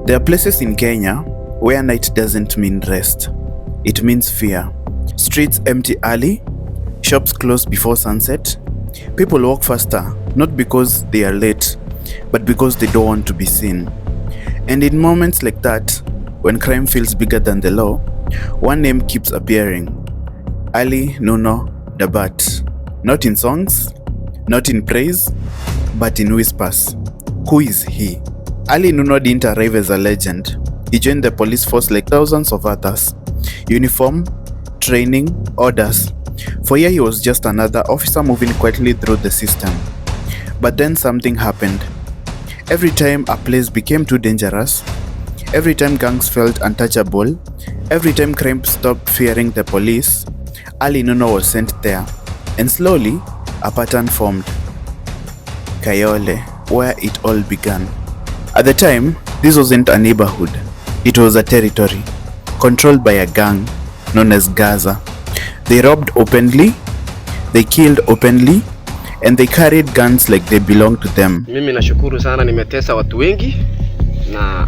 There are places in Kenya where night doesn't mean rest. It means fear. Streets empty early, shops close before sunset. People walk faster, not because they are late, but because they don't want to be seen. And in moments like that, when crime feels bigger than the law, one name keeps appearing. Ali Nuno the Bat. Not in songs, not in praise, but in whispers. Who is he? Ali Nuno didn't arrive as a legend. He joined the police force like thousands of others. Uniform, training, orders. For a year he was just another officer moving quietly through the system. But then something happened. Every time a place became too dangerous, every time gangs felt untouchable, every time crime stopped fearing the police, Ali Nuno was sent there. And slowly, a pattern formed. Kayole, where it all began. At the time, this wasn't a neighborhood. It was a territory, controlled by a gang known as Gaza. They robbed openly, they killed openly, and they carried guns like they belonged to them. Mimi nashukuru sana, nimetesa watu wengi na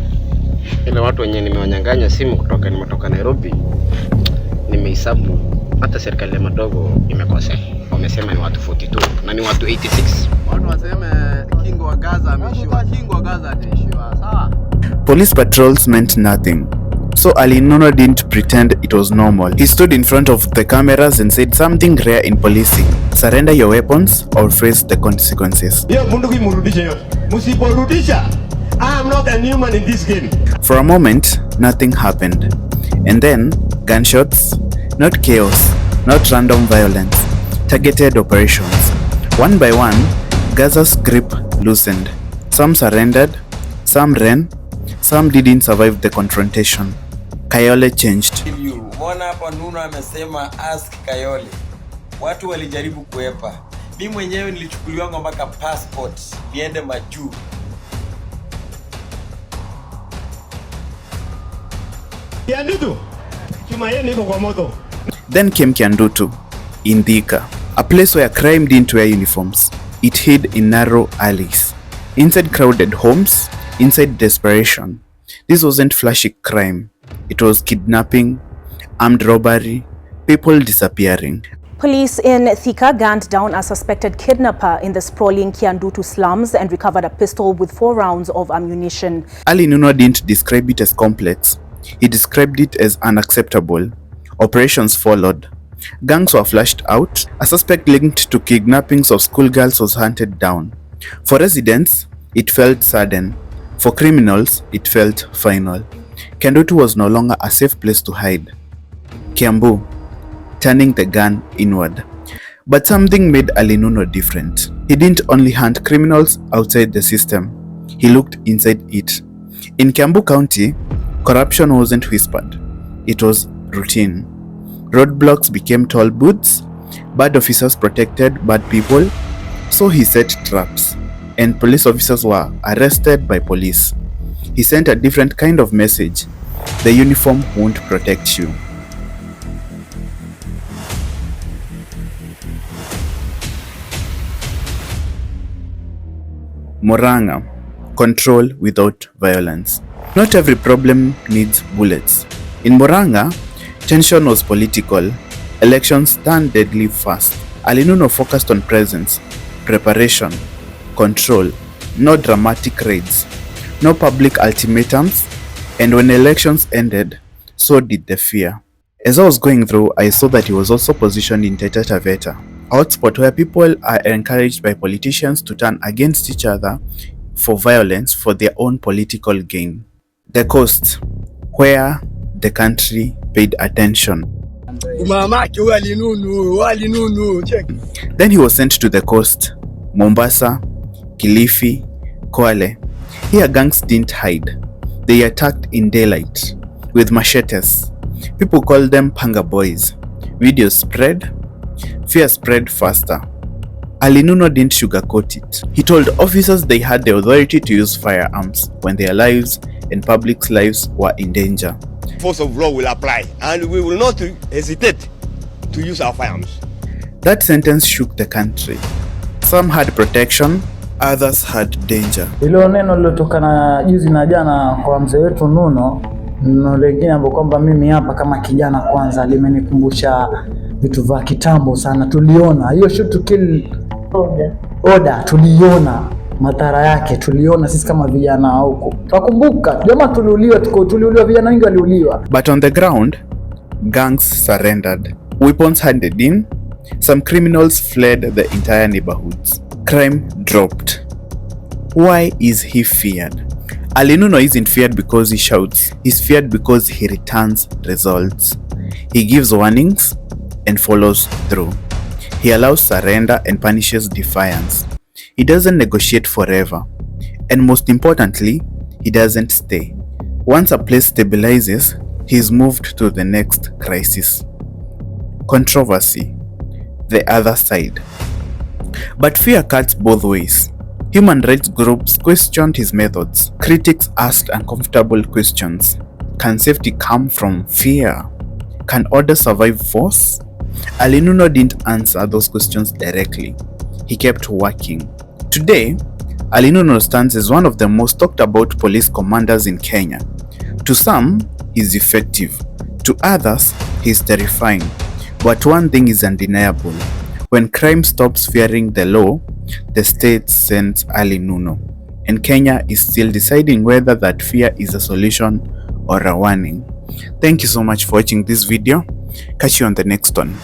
ile watu wenye nimewanyang'anya simu nimetoka Nairobi, nimehesabu hata serikali ya madogo imekosea. Wamesema ni watu 42 na ni watu 86. Watu waseme king wa Gaza ameshiwa, king wa Gaza atashiwa. Sawa? Police patrols meant nothing. So Ali Nuno didn't pretend it was normal. He stood in front of the cameras and said something rare in policing. Surrender your weapons or face the consequences. I am not a human in this game. For a moment, nothing happened. And then, gunshots, not chaos, not random violence, targeted operations. One by one, Gaza's grip loosened. Some surrendered, some ran, some didn't survive the confrontation. Kayole changed. Mbona hapa Nuno amesema ask Kayole. Watu walijaribu kuepa. Mimi mwenyewe nilichukuliwa mpaka passport niende majuu. Then came Kiandutu, in Thika, a place where crime didn't wear uniforms. It hid in narrow alleys, inside crowded homes, inside desperation. This wasn't flashy crime. It was kidnapping, armed robbery, people disappearing. Police in Thika gunned down a suspected kidnapper in the sprawling Kiandutu slums and recovered a pistol with 4 rounds of ammunition. Ali Nuno didn't describe it as complex. He described it as unacceptable. Operations followed. Gangs were flushed out. A suspect linked to kidnappings of schoolgirls was hunted down. For residents, it felt sudden. For criminals, it felt final. Kiandutu was no longer a safe place to hide. Kiambu, turning the gun inward. But something made Ali Nuno different. He didn't only hunt criminals outside the system. He looked inside it. In Kiambu County, corruption wasn't whispered. It was routine. Roadblocks became toll booths. Bad officers protected bad people. So he set traps. And police officers were arrested by police. He sent a different kind of message. The uniform won't protect you. Murang'a, control without violence. Not every problem needs bullets. In Murang'a, tension was political. Elections turned deadly fast. Ali Nuno focused on presence, preparation, control, no dramatic raids, no public ultimatums, and when elections ended, so did the fear. As I was going through, I saw that he was also positioned in Taita Taveta, a hotspot where people are encouraged by politicians to turn against each other for violence for their own political gain. The coast, where the country paid attention. Then he was sent to the coast, Mombasa, Kilifi, Kwale. Here gangs didn't hide. They attacked in daylight with machetes. People called them panga boys. Videos spread. Fear spread faster. Ali Nuno didn't sugarcoat it. He told officers they had the authority to use firearms when their lives and public's lives were in danger. Force of law will apply and we will not hesitate to use our firearms. That sentence shook the country. Some had protection, Others had danger. Hilo neno lilotokana juzi na jana kwa mzee wetu Nuno, neno lingine ambalo kwamba mimi hapa kama kijana kwanza limenikumbusha vitu vya kitambo sana. Tuliona hiyo shoot to kill order, tuliona madhara yake, tuliona sisi kama vijana huko. Tukumbuka jamaa tuliuliwa, vijana wengi waliuliwa. But on the ground, gangs surrendered. Weapons handed in. Some criminals fled the entire neighborhoods. Crime dropped. Why is he feared? Ali Nuno isn't feared because he shouts. He's feared because he returns results. He gives warnings and follows through. He allows surrender and punishes defiance. He doesn't negotiate forever. And most importantly, he doesn't stay. Once a place stabilizes, he is moved to the next crisis. Controversy. The other side. But fear cuts both ways. Human rights groups questioned his methods. Critics asked uncomfortable questions. Can safety come from fear? Can order survive force? Ali Nuno didn't answer those questions directly. He kept working. Today, Ali Nuno stands as one of the most talked about police commanders in Kenya. To some, he's effective. To others, he's terrifying. But one thing is undeniable. When crime stops fearing the law, the state sends Ali Nuno. And Kenya is still deciding whether that fear is a solution or a warning. Thank you so much for watching this video. Catch you on the next one.